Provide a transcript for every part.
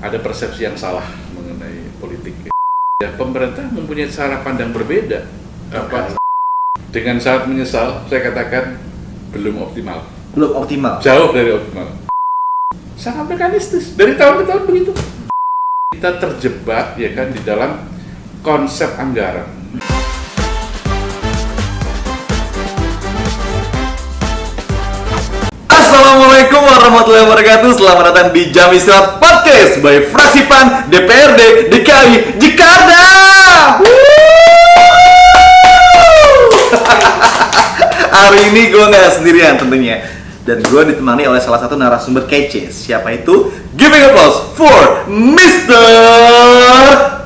ada persepsi yang salah mengenai politik. Ya, pemerintah mempunyai cara pandang berbeda. Dengan sangat menyesal, saya katakan belum optimal. Belum optimal. Jauh dari optimal. Sangat mekanistis. Dari tahun ke tahun begitu. Kita terjebak ya kan di dalam konsep anggaran. Assalamualaikum warahmatullahi wabarakatuh. Selamat datang di Jam Istirahat Podcast by Fraksi PAN DPRD DKI Jakarta. Hari ini gue nggak sendirian tentunya, dan gue ditemani oleh salah satu narasumber kece. Siapa itu? Giving applause for Mr.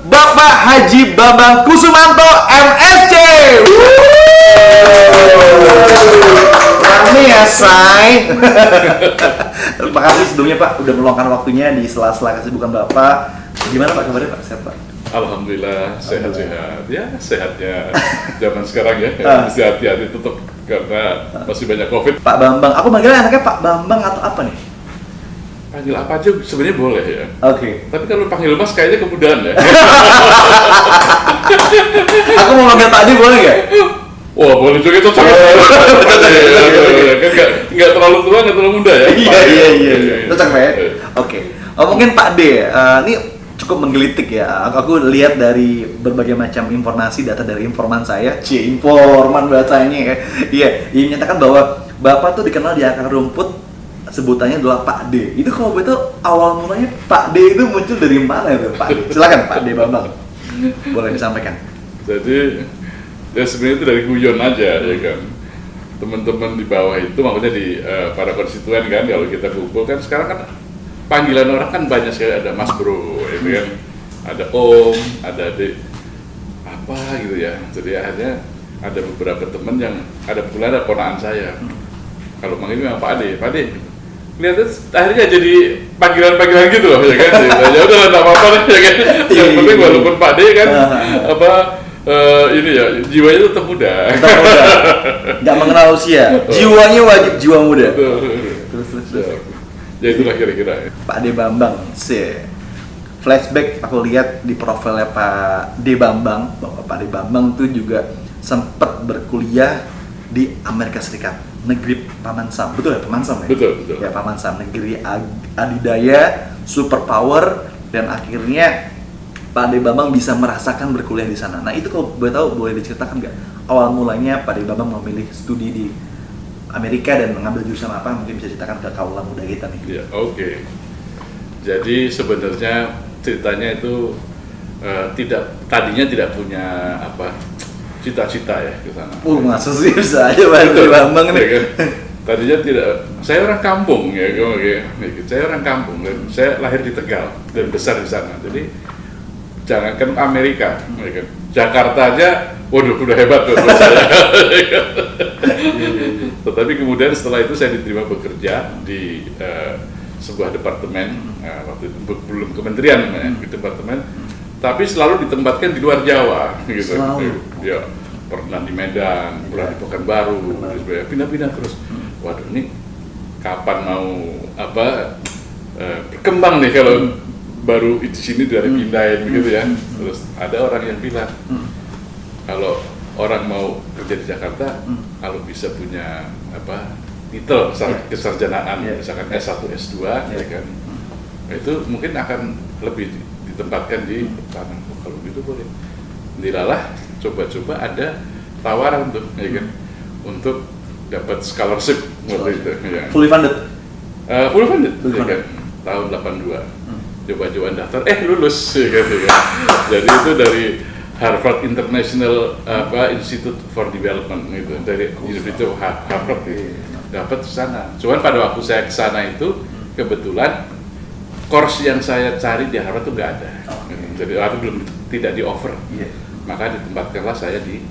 Bapak Haji Bambang Kusumanto MSc. Rame ya, say. Terima kasih sebelumnya Pak, udah meluangkan waktunya di sela-sela kesibukan Bapak. Gimana Pak kabarnya Pak? Sehat Pak? Alhamdulillah sehat-sehat. Ya sehatnya zaman sekarang ya. Mesti hati-hati tetap karena masih banyak COVID. Pak Bambang, aku manggilnya anaknya Pak Bambang atau apa nih? Panggil apa aja sebenarnya boleh ya. Oke. Tapi kalau panggil Mas kayaknya kemudahan ya. Aku mau manggil Pak Adi boleh nggak? Wah boleh juga itu sangat. Kan nggak terlalu tua nggak terlalu muda ya. Iya. Cocok Pak ya. Oke. Mungkin Pak D, ini cukup menggelitik ya. Aku lihat dari berbagai macam informasi, data dari informan saya, informan bahasanya ya. Iya, yang menyatakan bahwa Bapak tuh dikenal di akar rumput, sebutannya adalah Pak D. Itu kalau betul awal mulanya Pak D itu muncul dari mana itu Pak D? Silakan Pak D Bambang, boleh disampaikan. Jadi ya sebenarnya itu dari guyon aja ya kan. Teman-teman di bawah itu maksudnya di para konstituen kan, kalau kita kumpul kan sekarang kan panggilan orang kan banyak sekali, ada Mas Bro, itu kan, ada Om, ada Adik, apa gitu ya. Jadi akhirnya ada beberapa teman yang ada pula ada ponakan saya. Kalau manggil memang Pak Ade, lihatnya akhirnya jadi panggilan-panggilan gitu loh ya kan. Ya udah enggak apa-apa lah ya kan. Yang penting walaupun Pak Ade kan ini ya jiwanya tetap muda. Nggak mengenal usia, jiwanya wajib jiwa muda. Terus. Ya itulah kira-kira. Pak D Bambang, flashback aku lihat di profilnya Pak D Bambang, bahwa Pak D Bambang tuh juga sempat berkuliah di Amerika Serikat, negeri Paman Sam, betul ya Paman Sam ya? Betul. Ya Paman Sam, negeri adidaya, superpower, dan akhirnya Pak D Bambang bisa merasakan berkuliah di sana. Nah itu kalau boleh tahu, boleh diceritakan nggak awal mulanya Pak D Bambang memilih studi di Amerika dan mengambil jurusan apa, mungkin bisa ceritakan ke kaula muda kita nih. Ya, oke. Jadi sebenarnya ceritanya itu tadinya tidak punya cita-cita ya ke sana. Masa sih bisa aja Pak D Bambang nih. Ya, kan? Tadinya tidak. Saya orang kampung ya, saya orang kampung dan saya lahir di Tegal dan besar di sana. Jadi jangankan Amerika, ya kan? Jakarta aja, waduh udah hebat tuh buat saya. Tetapi kemudian setelah itu saya diterima bekerja di sebuah departemen, waktu itu belum kementerian namanya, di departemen, tapi selalu ditempatkan di luar Jawa, gitu. Ya, pernah di Medan, pernah di Pekanbaru, pindah-pindah terus. Waduh ini kapan mau berkembang nih kalau baru di sini dari pindahin begitu ya. Terus ada orang yang bilang kalau orang mau kerja di Jakarta, kalau bisa punya titel kesarjanaan, misalkan S1, S2, ya kan, itu mungkin akan lebih ditempatkan di tanah. Kalau gitu boleh. Dilalah, coba-coba ada tawaran tuh, ya kan, untuk dapat scholarship waktu itu. Ya. Fully funded, ya kan, tahun 82. Coba-coba daftar, lulus, ya kan. Jadi itu dari Harvard International Institute for Development gitu, dari University of Harvard gitu. Dapat ke sana. Cuman pada waktu saya ke sana itu kebetulan course yang saya cari di Harvard itu nggak ada. Jadi waktu tidak di offer. Maka ditempatkanlah saya di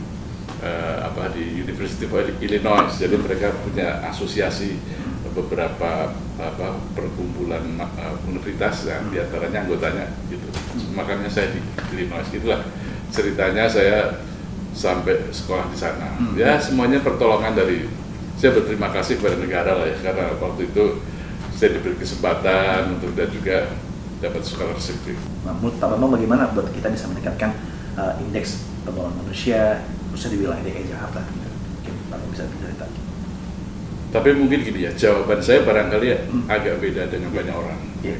University of Illinois. Jadi mereka punya asosiasi beberapa perkumpulan universitas yang diantaranya anggotanya gitu. Makanya saya di Illinois. Itulah ceritanya saya sampai sekolah di sana. Ya semuanya pertolongan dari, saya berterima kasih kepada negara lah ya, karena waktu itu saya diberi kesempatan untuk dan juga dapat scholarship. Nah, menurut Pak Bambang bagaimana buat kita bisa meningkatkan indeks pembangunan manusia khususnya di wilayah DKI Jakarta? Mungkin Pak Bambang bisa cerita. Tapi mungkin gini ya, jawaban saya barangkali agak beda dengan banyak orang. Iya.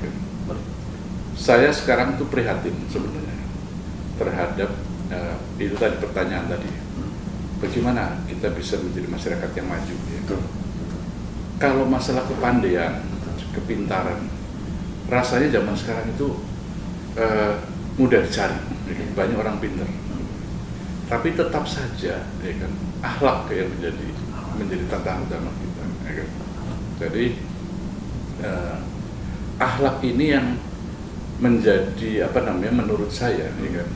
Saya sekarang tuh prihatin sebenarnya terhadap itu tadi pertanyaan tadi. Bagaimana kita bisa menjadi masyarakat yang maju? Ya? Kalau masalah kepandaian, kepintaran, rasanya zaman sekarang itu mudah dicari, ya, banyak orang pintar. Tapi tetap saja, ya kan, akhlak yang menjadi tantangan utama kita. Ya kan? Jadi akhlak ini yang menjadi menurut saya, ya kan,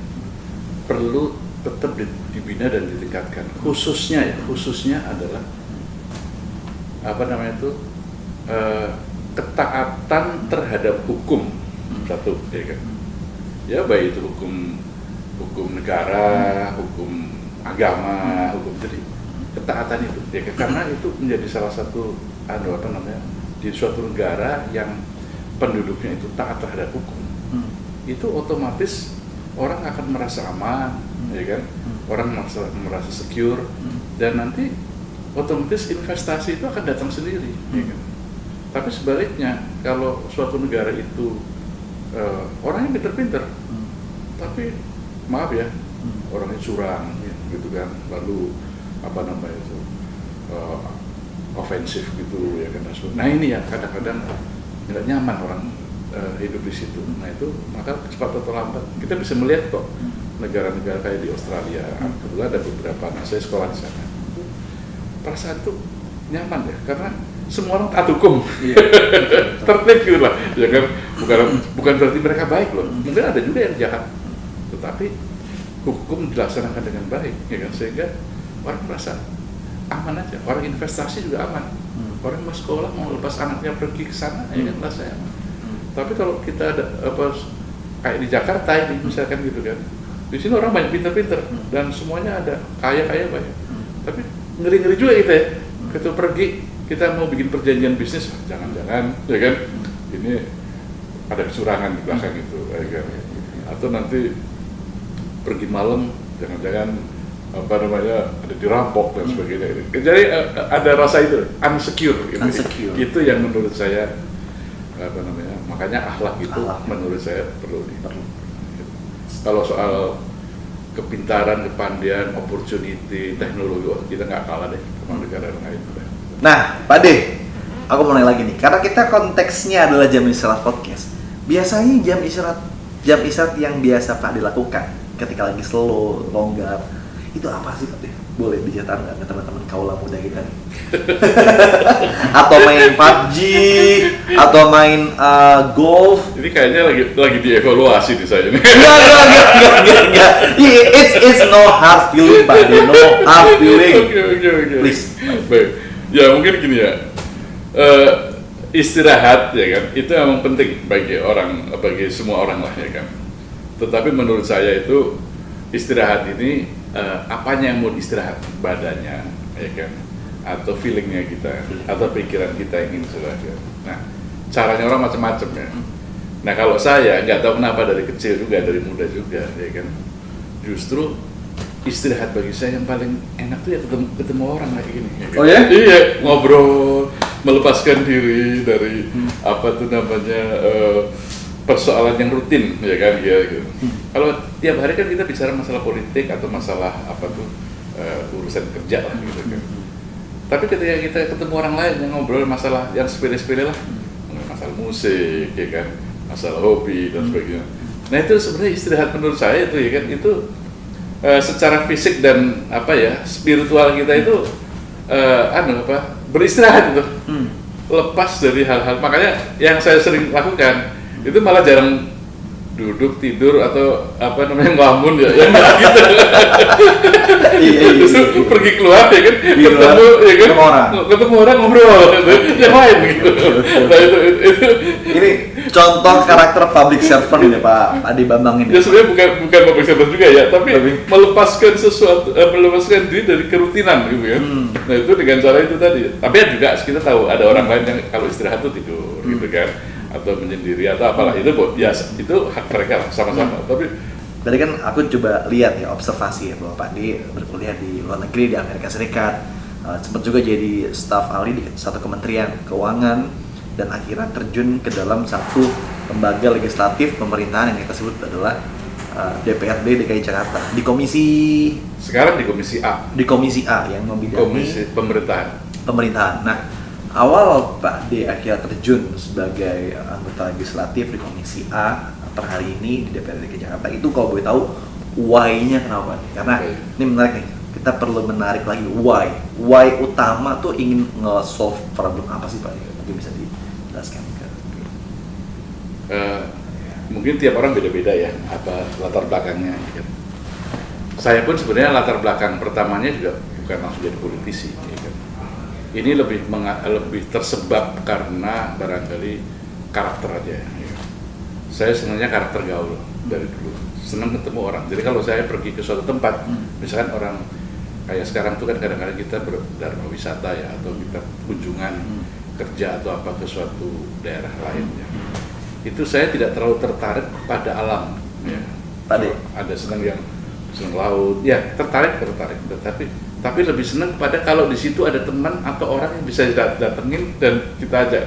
perlu tetap dibina dan ditingkatkan. Khususnya adalah ketaatan terhadap hukum satu, ya kan. Ya baik itu hukum negara, hukum agama, hukum, jadi ketaatan itu, ya kan, karena itu menjadi salah satu di suatu negara yang penduduknya itu taat terhadap hukum. Itu otomatis orang akan merasa aman, ya kan, orang merasa secure, dan nanti otomatis investasi itu akan datang sendiri, ya kan. Tapi sebaliknya, kalau suatu negara itu orangnya pinter-pinter, tapi maaf ya, orangnya curang, gitu kan, lalu ofensif gitu, ya kan. Nah ini ya kadang-kadang nggak nyaman orang hidup di situ. Nah itu maka cepat atau lambat kita bisa melihat kok negara-negara kayak di Australia, kebetulan ada beberapa, saya sekolah di sana, perasaan tuh nyaman ya, karena semua orang taat hukum, tertib gitu lah, ya kan. Bukan berarti mereka baik loh, mungkin ada juga yang jahat, tetapi hukum dilaksanakan dengan baik, ya kan, sehingga orang merasa aman aja, orang investasi juga aman, orang mau sekolah mau lepas anaknya pergi ke sana, ya kan, rasanya aman. Tapi kalau kita ada kayak di Jakarta ini misalkan gitu kan, di sini orang banyak pinter-pinter dan semuanya ada, kaya banyak, tapi ngeri-ngeri juga kita ya, kita pergi, kita mau bikin perjanjian bisnis, jangan-jangan, ya kan, ini ada kecurangan di belakang itu, ya kan, atau nanti pergi malam, jangan-jangan ada dirampok dan sebagainya. Jadi ada rasa itu unsecure. Itu yang menurut saya makanya akhlak itu menurut saya perlu. Kalau soal kepintaran, kepandaian, opportunity, teknologi, kita nggak kalah deh sama negara lain. Nah, Pak De, aku mau nanya lagi nih, karena kita konteksnya adalah jam istirahat podcast. Biasanya jam istirahat yang biasa Pak De lakukan ketika lagi slow, longgar, itu apa sih Pak De? Boleh dicatat nggak ke teman-teman kaula muda kita nih? Atau main PUBG, atau main golf? Ini kayaknya lagi dievaluasi di saya ini. Enggak. It's no hard feeling, Pak De, no hard feeling. Oke. Please. Baik. Ya mungkin gini ya. Istirahat ya kan, itu memang penting bagi semua orang lah ya kan. Tetapi menurut saya itu istirahat ini apanya yang mau istirahat, badannya ya kan, atau feelingnya kita, atau pikiran kita yang ingin istirahat. Nah caranya orang macam-macam ya. Nah kalau saya nggak tahu kenapa dari kecil juga, dari muda juga ya kan, justru istirahat bagi saya yang paling enak tuh ya ketemu orang kayak gini ya kan? Oh ya? Iya, ngobrol, melepaskan diri dari persoalan yang rutin ya kan, gitu. Kalau tiap hari kan kita bicara masalah politik atau masalah urusan kerja lah gitu kan. Tapi ketika kita ketemu orang lain yang ngobrol masalah yang sepele-sepele lah, masalah musik ya kan, masalah hobi dan sebagainya. Nah itu sebenarnya istirahat menurut saya itu ya kan, itu secara fisik dan spiritual kita itu beristirahat itu. Lepas dari hal-hal, makanya yang saya sering lakukan itu malah jarang duduk tidur atau ngelamun ya gitu. Justru pergi keluar ya kan, ketemu orang ngobrol yang lain gitu. Nah itu ini contoh karakter public servant ini Pak Adi Bambang ini. Ya sebenarnya bukan public servant juga ya, tapi melepaskan diri dari kerutinan gitu kan. Nah itu dengan cara itu tadi. Tapi juga kita tahu ada orang lain yang kalau istirahat tuh tidur gitu kan. atau menyendiri atau apalah itu biasa, itu hak mereka lah sama-sama. Tapi berarti kan aku coba lihat ya, observasi ya bahwa Pak D berkuliah di luar negeri di Amerika Serikat, sempat juga jadi staf ahli di satu kementerian keuangan dan akhirnya terjun ke dalam satu lembaga legislatif pemerintahan yang kita sebut adalah DPRD DKI Jakarta di sekarang di Komisi A yang membidangi Komisi Pemerintahan. Nah, awal Pak D akhirnya terjun sebagai anggota legislatif di Komisi A per hari ini di DPRD DKI Jakarta itu kalau boleh tahu why-nya kenapa? Karena ini menarik nih, kita perlu menarik lagi why utama tuh ingin nge-solve problem apa sih Pak D? Mungkin bisa dijelaskan. Mungkin tiap orang beda-beda ya apa latar belakangnya. Saya pun sebenarnya latar belakang pertamanya juga bukan langsung jadi politisi. Ini lebih tersebab karena barangkali karakter aja. Saya sebenarnya karakter gaul dari dulu, senang ketemu orang. Jadi kalau saya pergi ke suatu tempat, misalkan orang kayak sekarang tuh kan kadang-kadang kita berdharma wisata ya, atau kita kunjungan kerja atau apa ke suatu daerah lainnya. Itu saya tidak terlalu tertarik pada alam ya. Ada senang laut ya, tertarik tapi lebih senang pada kalau di situ ada teman atau orang yang bisa datengin dan kita ajak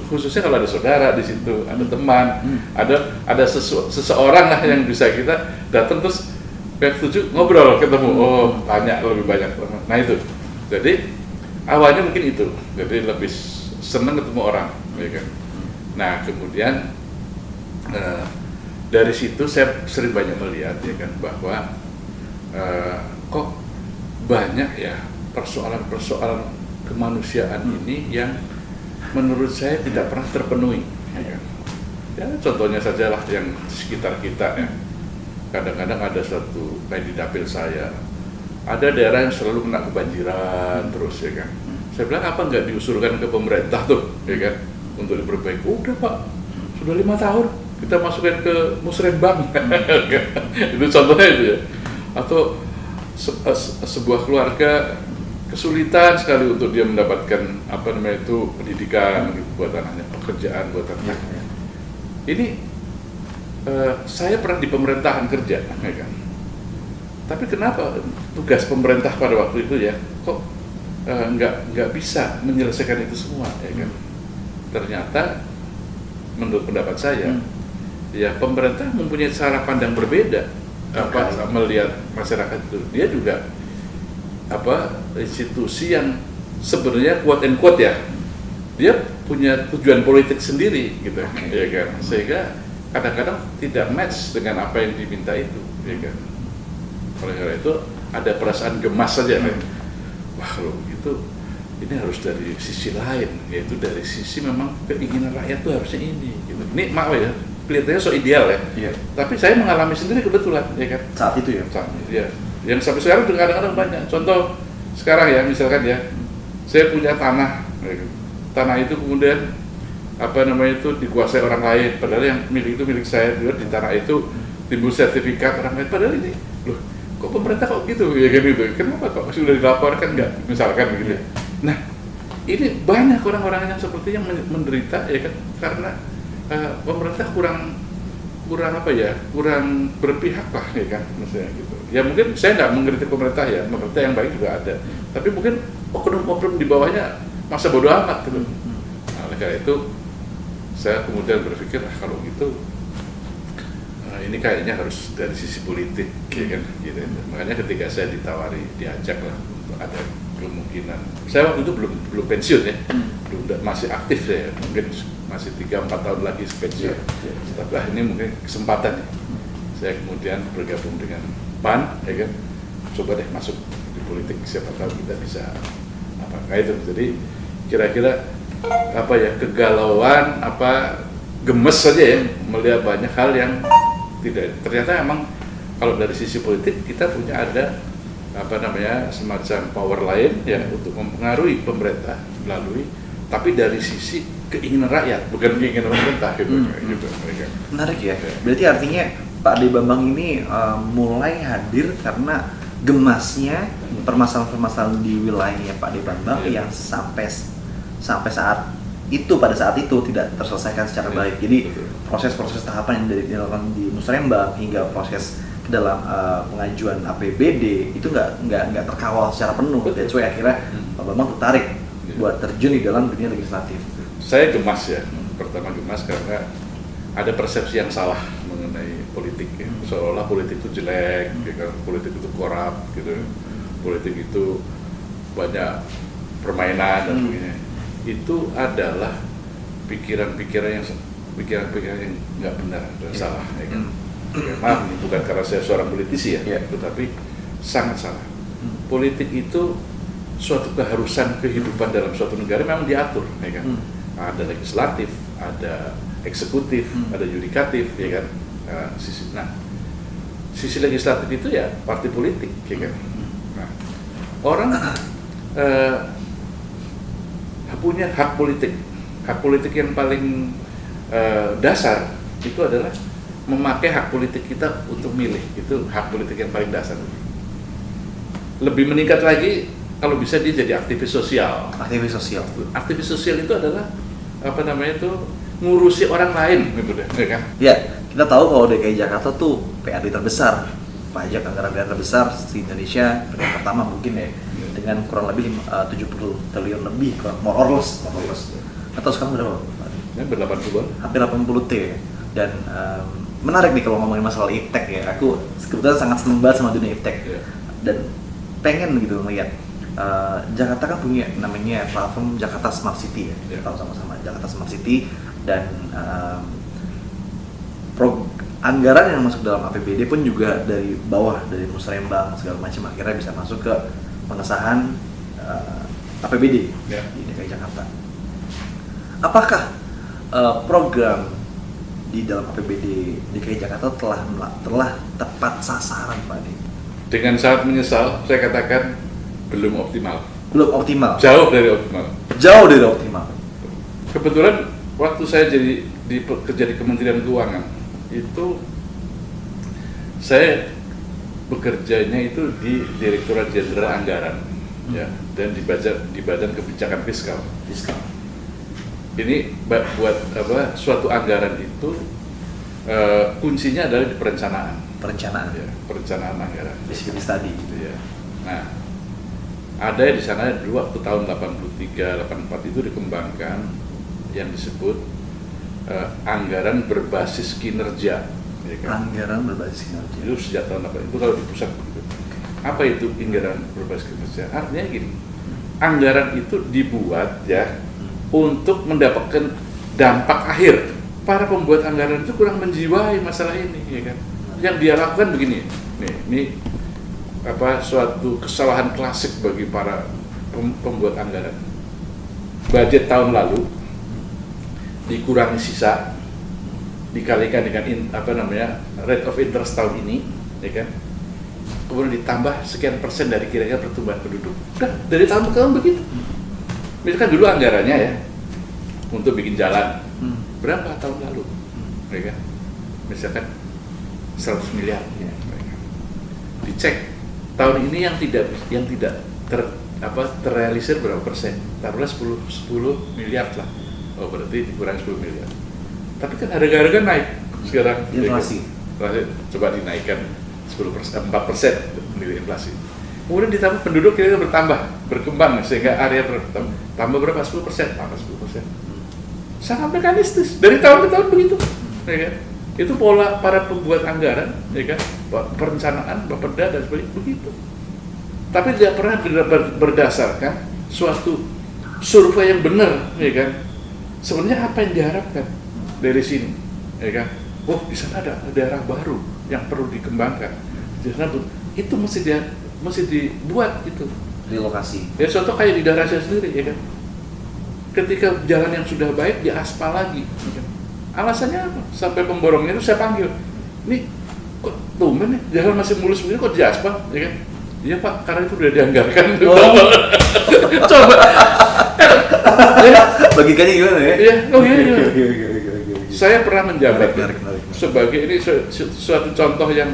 khususnya kalau ada saudara di situ, ada teman, ada seseorang lah yang bisa kita datang terus kayak setuju ngobrol ketemu, tanya lebih banyak. Nah itu jadi awalnya mungkin itu, jadi lebih senang ketemu orang ya kan. Nah kemudian dari situ saya sering banyak melihat ya kan bahwa kok banyak ya persoalan-persoalan kemanusiaan ini yang menurut saya tidak pernah terpenuhi ya kan. Ya contohnya sajalah yang di sekitar kita ya. Kadang-kadang ada suatu kayak di dapil saya ada daerah yang selalu kena kebanjiran terus ya kan. Saya bilang apa nggak diusulkan ke pemerintah tuh ya kan untuk diperbaiki. Udah Pak, sudah 5 tahun kita masukkan ke musrembang. Itu contohnya itu ya. Atau sebuah keluarga kesulitan sekali untuk dia mendapatkan pendidikan gitu, buat anaknya, pekerjaan buat anaknya. Ini saya pernah di pemerintahan kerja ya kan. Tapi kenapa tugas pemerintah pada waktu itu ya kok nggak bisa menyelesaikan itu semua ya kan. Ternyata menurut pendapat saya ya pemerintah mempunyai cara pandang berbeda melihat masyarakat itu. Dia juga institusi yang sebenarnya quote and quote ya, dia punya tujuan politik sendiri gitu ya kan, sehingga kadang-kadang tidak match dengan apa yang diminta itu ya kan. Oleh karena itu ada perasaan gemas saja kan. Wah kalau begitu ini harus dari sisi lain, yaitu dari sisi memang keinginan rakyat itu harusnya ini gitu. Ini maaf ya, kelihatannya so ideal ya. Iya. Tapi saya mengalami sendiri kebetulan ya kan. Saat itu ya. Yang sampai sekarang juga kadang-kadang banyak. Contoh sekarang ya, misalkan ya, saya punya tanah itu kemudian dikuasai orang lain, padahal yang milik itu milik saya. Di tanah itu timbul sertifikat orang lain, padahal ini loh kok pemerintah kok gitu ya kan gitu. Kenapa kok sudah dilaporkan nggak misalkan begitu. Nah ini banyak orang-orang yang seperti yang menderita ya kan, karena pemerintah kurang berpihak lah ya kan, maksudnya gitu. Ya mungkin saya nggak mengkritik pemerintah ya, pemerintah yang baik juga ada, tapi mungkin oknum-oknum di bawahnya masa bodoh amat gitu. Nah, oleh karena itu saya kemudian berpikir kalau gitu ini kayaknya harus dari sisi politik ya kan gitu. Makanya ketika saya diajak lah untuk ada kemungkinan, saya waktu itu belum pensiun ya, masih aktif ya, mungkin masih 3-4 tahun lagi pensiun. Tapi ini mungkin kesempatan ya. Saya kemudian bergabung dengan PAN ya kan, coba deh masuk di politik, siapa tahu kita bisa kayak itu. Jadi kira-kira kegalauan gemes saja ya melihat banyak hal yang tidak, ternyata emang kalau dari sisi politik kita punya ada semacam power lain ya untuk mempengaruhi pemerintah melalui, tapi dari sisi keinginan rakyat bukan keinginan pemerintah gitu. Menarik ya. Berarti artinya Pak Ade Bambang ini mulai hadir karena gemasnya permasalahan-permasalahan di wilayahnya Pak Ade Bambang yang sampai saat itu pada saat itu tidak terselesaikan secara baik. Jadi proses-proses tahapan yang dilakukan di Musrembang hingga proses ke dalam pengajuan APBD itu nggak terkawal secara penuh. That's why akhirnya Pak Bambang tertarik buat terjun di dalam dunia legislatif. Saya gemas ya, pertama gemas karena ada persepsi yang salah mengenai politik ya. Seolah politik itu jelek, ya kan? Politik itu korup gitu, politik itu banyak permainan dan sebagainya. Itu adalah pikiran-pikiran yang nggak benar dan salah, ya kan? Ya, maaf, ini bukan karena saya seorang politisi ya, tetapi sangat salah. Politik itu suatu keharusan kehidupan dalam suatu negara memang diatur, ya kan? Ada legislatif, ada eksekutif, ada yudikatif, ya kan? Sisi legislatif itu ya partai politik, ya kan? Nah, orang punya hak politik yang paling dasar itu adalah memakai hak politik kita untuk milih, itu hak politik yang paling dasar. Lebih meningkat lagi kalau bisa dia jadi aktivis sosial. Aktivis sosial itu adalah ngurusi orang lain gitu deh, ya kan? Ya, kita tahu kalau DKI Jakarta tuh PRD terbesar, pajak anggaran daerah terbesar di Indonesia, yang pertama mungkin ya, dengan kurang lebih 70 triliun lebih, more or less. Atau sekarang berapa? Ya, ber-80-an. Hampir 80 T. Dan menarik nih kalau ngomongin masalah iptek ya. Aku kebetulan sangat seneng banget sama dunia iptek. Dan pengen gitu melihat Jakarta kan punya namanya platform Jakarta Smart City ya. Tahu sama-sama Jakarta Smart City dan anggaran yang masuk dalam APBD pun juga dari bawah, dari Musrembang segala macam akhirnya bisa masuk ke pengesahan APBD di DKI Jakarta. Apakah program di dalam APBD DKI Jakarta telah tepat sasaran, Pak Ade? Dengan sangat menyesal, saya katakan belum optimal. Belum optimal. Jauh dari optimal. Jauh dari optimal. Kebetulan waktu saya kerja di Kementerian Keuangan itu saya bekerjanya itu di Direktorat Jenderal Anggaran ya, dan di Badan Kebijakan Fiskal. Ini buat suatu anggaran itu kuncinya adalah di perencanaan ya, perencanaan anggaran. Bisnis tadi gitu ya. Nah, ada di sana dulu waktu tahun 83-84 itu dikembangkan yang disebut anggaran berbasis kinerja. Ya kan? Anggaran berbasis kinerja. Itu sejak tahun 80 itu kalau di pusat begitu. Apa itu anggaran berbasis kinerja? Artinya gini, anggaran itu dibuat ya untuk mendapatkan dampak akhir. Para pembuat anggaran itu kurang menjiwai masalah ini, ya kan? Yang dia lakukan begini, ini suatu kesalahan klasik bagi para pembuat anggaran. Budget tahun lalu dikurangi sisa, dikalikan dengan rate of interest tahun ini, ya kan? Kemudian ditambah sekian persen dari kira-kira pertumbuhan penduduk. Udah dari tahun ke tahun begitu. Misalkan dulu anggarannya ya untuk bikin jalan berapa tahun lalu, ya kan? Misalkan 100 miliar, ya, dicek tahun ini yang tidak terrealisir berapa persen? Taruhlah 10 miliar lah. Oh berarti dikurangi 10 miliar. Tapi kan harga-harga naik sekarang. Inflasi. Coba dinaikkan 10%, 4% nilai inflasi. Kemudian ditambah penduduk kira-kira berkembang sehingga area tambah berapa? 10%, tambah 10%. Sangat mekanistis dari tahun ke tahun begitu, ya kan? Itu pola para pembuat anggaran, ya kan? Perencanaan, Bapeda dan sebagainya begitu. Tapi tidak pernah berdasarkan suatu survei yang benar, ya kan? Sebenarnya apa yang diharapkan dari sini, ya kan? Oh, di sana ada daerah baru yang perlu dikembangkan. Di sana itu mesti dibuat itu. Relokasi. Ya contoh kayak di daerah saya sendiri, ya kan? Ketika jalan yang sudah baik diaspal lagi, ya kan? Alasannya apa? Sampai pemborongnya itu saya panggil, nih kok tumben nih jalan masih mulus begini kok diaspal, ya kan? Iya Pak, karena itu udah dianggarkan. Coba. Ya. Logikanya gimana ya? Iya, Saya pernah menjabat sebagai ini suatu contoh yang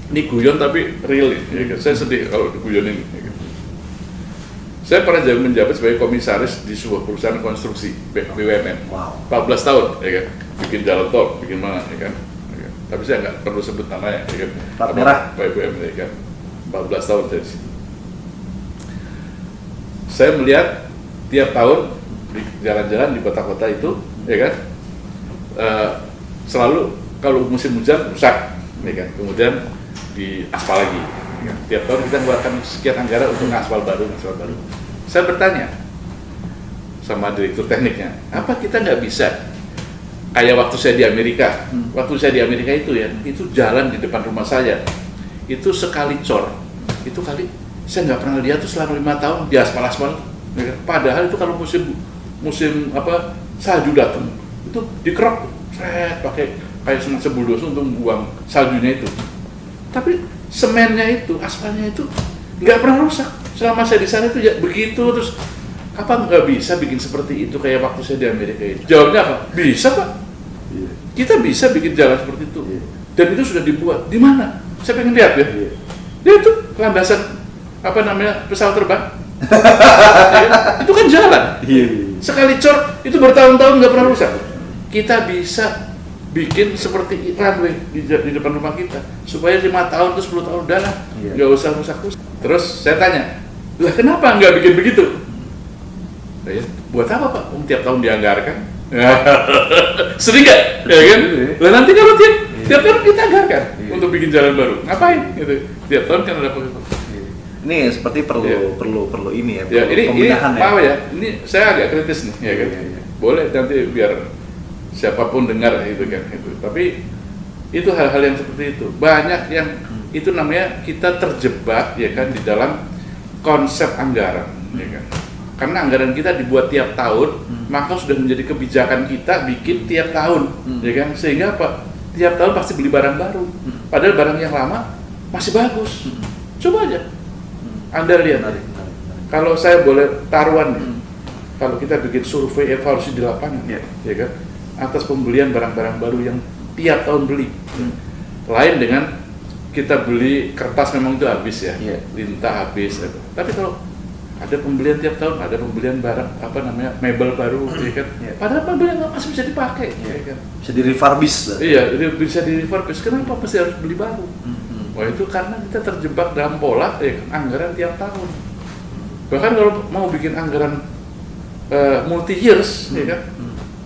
ini guyon tapi real, ya kan? Saya sedih kalau diguyonin. Ya kan? Saya pernah menjabat sebagai komisaris di sebuah perusahaan konstruksi BUMN. Wow. 14 tahun, ya kan? Bikin jalan tol, bikin mana, ya kan? Ya kan? Tapi saya nggak perlu sebut namanya, ya kan? Plat merah. BUMN, ya kan? 14 tahun saya di sini. Saya melihat tiap tahun di jalan-jalan di kota-kota itu, ya kan? Selalu kalau musim hujan rusak, ya kan? Kemudian di aspal lagi. Tiap tahun kita mengeluarkan sekian anggaran untuk aspal baru. Saya bertanya sama direktur tekniknya, apa kita nggak bisa kayak waktu saya di Amerika? Waktu saya di Amerika itu ya, itu jalan di depan rumah saya, itu sekali cor, itu kali saya nggak pernah lihat tuh selama 5 tahun di aspal. Ya, padahal itu kalau musim apa salju datang, itu dikerok, saya pakai kayak semacam bulldozer untuk buang saljunya itu. Tapi semennya itu, aspalnya itu nggak pernah rusak. Selama saya di sana itu ya begitu terus. Apa nggak bisa bikin seperti itu kayak waktu saya di Amerika itu? Jawabnya apa? Bisa, Pak. Kita bisa bikin jalan seperti itu. Dan itu sudah dibuat. Di mana? Saya pengen lihat ya. Dia itu landasan apa namanya pesawat terbang. Ya, itu kan jalan. Sekali cor itu bertahun-tahun nggak pernah rusak. Kita bisa bikin seperti runway di depan rumah kita supaya 5 tahun atau 10 tahun udah lah, nggak usah rusak. Terus saya tanya, lah kenapa nggak bikin begitu? Ya, buat apa Pak? Tiap tahun dianggarkan. Sering nggak? Ya kan? Lah nanti kalau tiap tahun kita anggarkan untuk bikin jalan baru, ngapain? Gitu. Tiap tahun kan ada apa? Ini seperti perlu ini ya. Ya ini pembenahan apa ya? Ini saya agak kritis nih, ya kan? Boleh nanti biar siapapun dengar itu kan itu. Tapi itu hal-hal yang seperti itu. Banyak yang itu namanya kita terjebak ya kan di dalam konsep anggaran, ya kan. Karena anggaran kita dibuat tiap tahun, maka sudah menjadi kebijakan kita bikin tiap tahun, ya kan. Sehingga apa? Tiap tahun pasti beli barang baru. Padahal barang yang lama masih bagus. Coba aja. Anda lihat, kalau saya boleh taruhan nih, kalau kita bikin survei evaluasi di lapangan, ya kan, atas pembelian barang-barang baru yang tiap tahun beli, lain dengan kita beli kertas memang itu habis ya, tinta habis, gitu. Tapi kalau ada pembelian tiap tahun, ada pembelian barang apa namanya mebel baru, ya kan, padahal mebel yang masih bisa dipakai, ya kan, bisa di-refurbish. Iya, bisa di-refurbish. Kenapa pasti harus beli baru? Wah itu karena kita terjebak dalam pola ya kan, anggaran tiap tahun. Bahkan kalau mau bikin anggaran multi years, ya kan,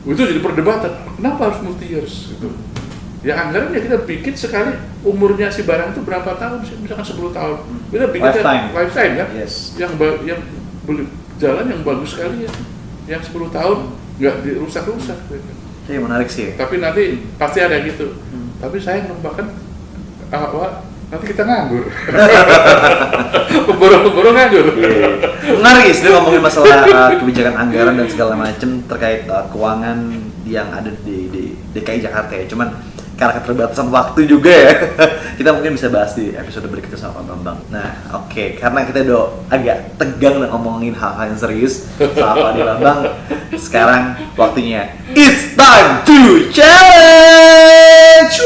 itu jadi perdebatan. Kenapa harus multi years? Gitu. Ya anggaran ya kita bikin sekali, umurnya si barang itu berapa tahun? Misalkan 10 tahun. Kita bikin lifetime kan? Yang beli jalan yang bagus sekali ya, yang 10 tahun nggak dirusak-rusak. Gitu. Iya menarik sih. Tapi nanti pasti ada gitu. Tapi saya menambahkan nanti kita nganggur. Pemburu nganggur. Menarik sih ngomongin masalah kebijakan anggaran dan segala macam terkait keuangan yang ada di DKI Jakarta ya. Cuman karena keterbatasan waktu juga ya, kita mungkin bisa bahas di episode berikutnya sama Pak Bambang. Nah, oke, karena kita udah agak tegang dan ngomongin hal-hal yang serius sama Pak Bambang, sekarang waktunya it's time to challenge.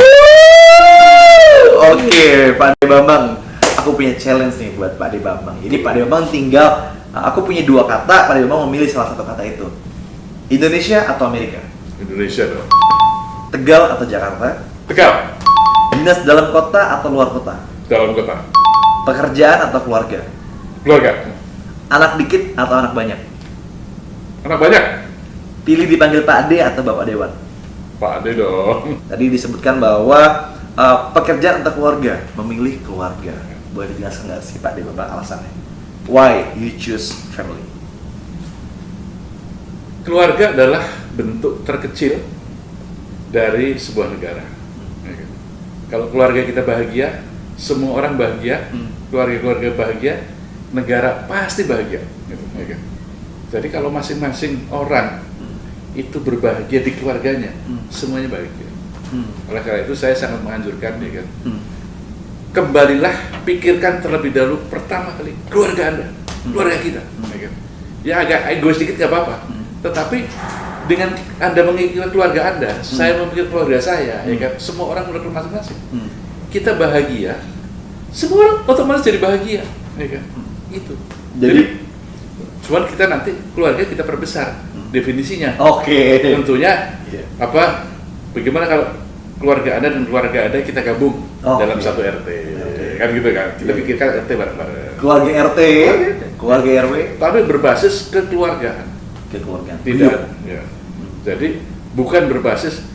Oke, Pak De Bambang, aku punya challenge nih buat Pak De Bambang. Jadi Pak De Bambang tinggal, aku punya 2 kata, Pak De Bambang memilih salah satu kata itu. Indonesia atau Amerika? Indonesia dong. Tegal atau Jakarta? Tegal. Dinas dalam kota atau luar kota? Dalam kota. Pekerjaan atau keluarga? Keluarga. Anak dikit atau anak banyak? Anak banyak. Pilih dipanggil Pak De atau Bapak Dewan? Pak De dong. Tadi disebutkan bahwa pekerjaan atau keluarga? Memilih keluarga. Boleh dijelaskan nggak sih Pak De Bambang alasannya? Why you choose family? Keluarga adalah bentuk terkecil dari sebuah negara. Kalau keluarga kita bahagia, semua orang bahagia, keluarga-keluarga bahagia, negara pasti bahagia. Jadi kalau masing-masing orang itu berbahagia di keluarganya, semuanya bahagia. Oleh karena itu saya sangat menganjurkan, ya kan, kembalilah pikirkan terlebih dahulu pertama kali keluarga Anda, keluarga kita. Ya agak egois dikit nggak apa-apa, tetapi dengan Anda memikirkan keluarga Anda, saya memikirkan keluarga saya, ya kan, semua orang berkeluarga masing-masing. Kita bahagia, semua orang otomatis jadi bahagia, ya kan? Itu. Jadi Cuman kita nanti keluarga kita perbesar definisinya. Oke. Tentunya bagaimana kalau keluarga Anda dan keluarga Anda kita gabung dalam satu RT. Kan gitu kan. Kita pikirkan RT bareng-bareng. Keluarga RT, keluarga RW, tapi berbasis kekeluargaan. Tidak. Ya. Jadi bukan berbasis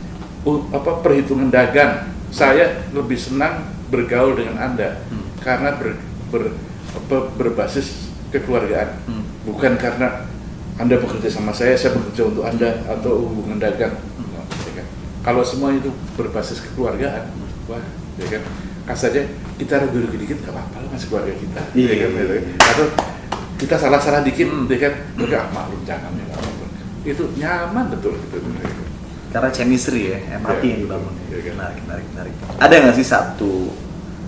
perhitungan dagang. Saya lebih senang bergaul dengan Anda karena berbasis kekeluargaan, bukan karena Anda bekerja sama saya bekerja untuk Anda atau hubungan dagang. Ya kan? Kalau semua itu berbasis kekeluargaan, wah, ya kan? Saja kita rugi-rugi dikit nggak apa-apa lah, masih keluarga kita, ya kan? Atau kita salah-salah dikit, ya kan? Mereka maklum jangan ya, itu nyaman betul gitu. Karena chemistry ya, empati yang dibangun. Menarik. Ada nggak sih satu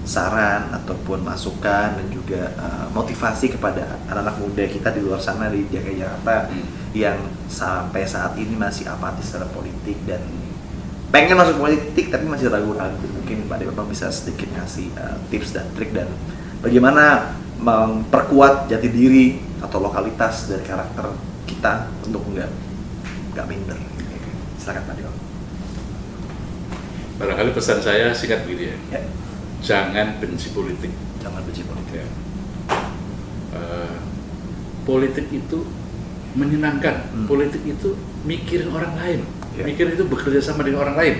saran ataupun masukan dan juga motivasi kepada anak-anak muda kita di luar sana di DKI Jakarta yang sampai saat ini masih apatis terhadap politik dan pengen masuk politik tapi masih ragu-ragu? Mungkin Pak Ade Bambang bisa sedikit ngasih tips dan trik dan bagaimana memperkuat jati diri atau lokalitas dari karakter kita untuk nggak minder. Silakan Pak Ade Bambang. Barangkali pesan saya singkat begini ya. Jangan benci politik. Jangan benci politik. Ya. Politik itu menyenangkan. Politik itu mikirin orang lain. Mikirin itu bekerja sama dengan orang lain.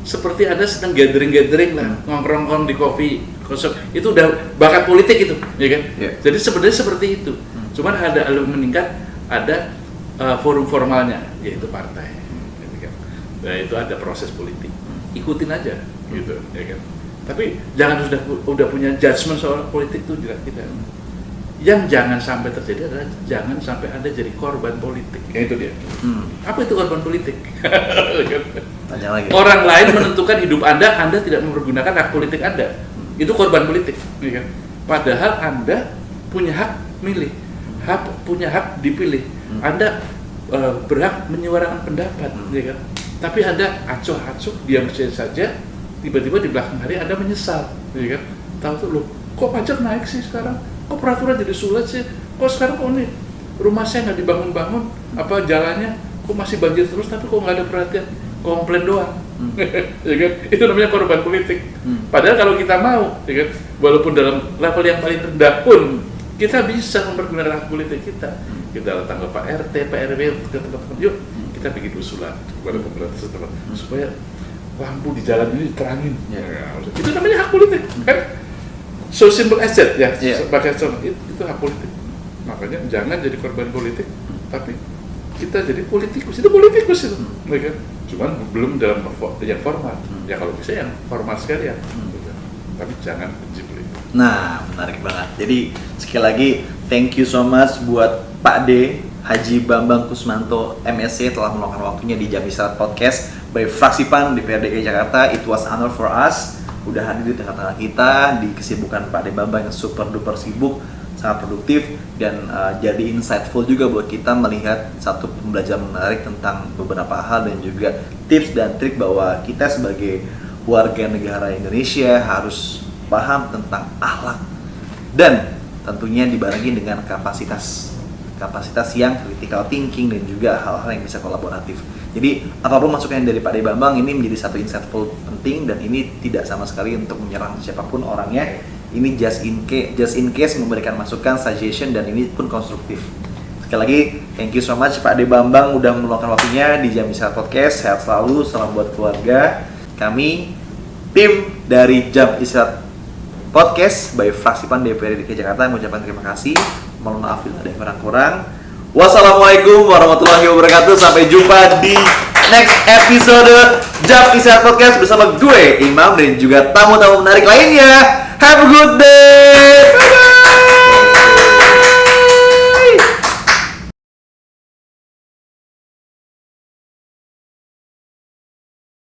Seperti Anda sedang gathering lah, nongkrong di kopi, itu udah bakat politik itu, ya kan? Jadi sebenarnya seperti itu. Cuman ada meningkat, ada forum formalnya, yaitu partai. Nah itu ada proses politik. Ikutin aja, gitu, ya kan? Tapi jangan udah punya judgement soal politik itu juga kita. Yang jangan sampai terjadi adalah jangan sampai Anda jadi korban politik. Ya itu dia. Apa itu korban politik? Tanya lagi. Orang lain menentukan hidup Anda tidak mempergunakan hak politik Anda. Itu korban politik, ya kan? Padahal Anda punya hak milih, punya hak dipilih. Anda berhak menyuarakan pendapat, ya kan? Tapi Anda acuh-acuh, diam saja, tiba-tiba di belakang hari Anda menyesal, ya kan? Tahu tuh loh, kok pajak naik sih sekarang? Kok peraturan jadi sulit sih? Kok sekarang nih rumah saya nggak dibangun-bangun? Apa jalannya? Kok masih banjir terus? Tapi kok nggak ada perhatian? Komplain doang, ya kan? Itu namanya korban politik. Padahal kalau kita mau, ya kan? Walaupun dalam level yang paling rendah pun kita bisa mempergunakan hak politik kita. Kita datang ke Pak RT, Pak RW, ke teman-teman, yuk kita bikin usulan kepada pemerintah setempat supaya lampu di jalan ini terangin. Itu namanya hak politik, kan? So simple as that, ya. Sebagai contoh itu hak politik. Makanya jangan jadi korban politik, tapi kita jadi politikus. Itu politikus itu, ya kan? Cuman belum dalam yang formal. Ya kalau bisa yang formal sekalian. Tapi jangan benci politik. Nah, menarik banget. Jadi sekali lagi thank you so much buat Pak D Haji Bambang Kusmanto MSc telah meluangkan waktunya di Jam Istirahat Podcast by Fraksi PAN DPRD DKI Jakarta. It was honor for us udah hadir di tengah-tengah kita di kesibukan Pak D Bambang yang super duper sibuk, sangat produktif dan jadi insightful juga buat kita melihat satu pembelajaran menarik tentang beberapa hal dan juga tips dan trik bahwa kita sebagai warga negara Indonesia harus paham tentang akhlak dan tentunya dibarengi dengan kapasitas yang critical thinking dan juga hal-hal yang bisa kolaboratif. Jadi apapun masukan dari Pak D Bambang ini menjadi satu insightful penting dan ini tidak sama sekali untuk menyerang siapapun orangnya. Ini just in case memberikan masukan, suggestion dan ini pun konstruktif. Sekali lagi thank you so much Pak D Bambang udah meluangkan waktunya di Jam Istirahat Podcast. Sehat selalu, salam buat keluarga. Kami tim dari Jam Istirahat Podcast by Fraksi PAN DPRD DKI Jakarta mengucapkan terima kasih. Mohon maaf bila ada yang kurang. Wassalamualaikum warahmatullahi wabarakatuh. Sampai jumpa di next episode Jam Istirahat Podcast bersama gue Imam dan juga tamu-tamu menarik lainnya. Have a good day.